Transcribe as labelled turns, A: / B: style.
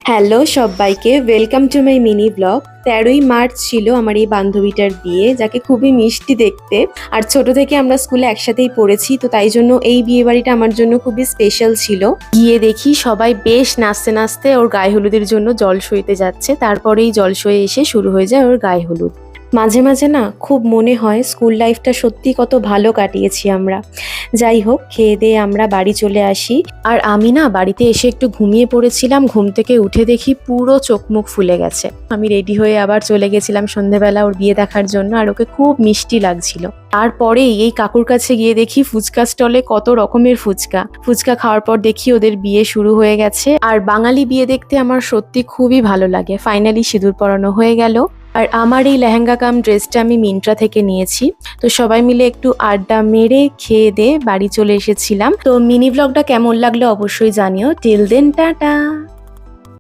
A: Hello সবাইকে, welcome to my mini blog. 13ই March ছিল আমার এই বান্ধবীটার বিয়ে, যাকে খুবই মিষ্টি দেখতে। আর ছোট থেকে আমরা স্কুলে একসাথেই পড়েছি, তো তাই জন্য এই বিয়ে বাড়িটা আমার জন্য খুবই স্পেশাল ছিল। গিয়ে দেখি সবাই বেশ নাচতে নাচতে ওর গায়ে হলুদের জন্য জল সইতে যাচ্ছে। তারপরেই জল সয়ে এসে শুরু হয়ে যায় ওর গায়ে হলুদ। মাঝে মাঝে না খুব মনে হয় স্কুল লাইফটা সত্যি কত ভালো কাটিয়েছি আমরা। যাই হোক, খেয়ে দিয়ে আমরা বাড়ি চলে আসি। আর আমি না বাড়িতে এসে একটু ঘুমিয়ে পড়েছিলাম। ঘুম থেকে উঠে দেখি পুরো চোখ মুখ ফুলে গেছে। আমি রেডি হয়ে আবার চলে গেছিলাম সন্ধেবেলা ওর বিয়ে দেখার জন্য, আর ওকে খুব মিষ্টি লাগছিল। তারপরেই এই কাকুর কাছে গিয়ে দেখি ফুচকা স্টলে কত রকমের ফুচকা ফুচকা খাওয়ার পর দেখি ওদের বিয়ে শুরু হয়ে গেছে। আর বাঙালি বিয়ে দেখতে আমার সত্যি খুবই ভালো লাগে। ফাইনালি সিঁদুর পরানো হয়ে গেল। আর আমার এই লেহেঙ্গা কাম ড্রেসটা আমি মিন্ত্রা থেকে নিয়েছি। তো সবাই মিলে একটু আড্ডা মেরে খেয়ে দিয়ে বাড়ি চলে এসেছিলাম। তো মিনি ব্লগটা কেমন লাগলো অবশ্যই জানিও। Till then, tata.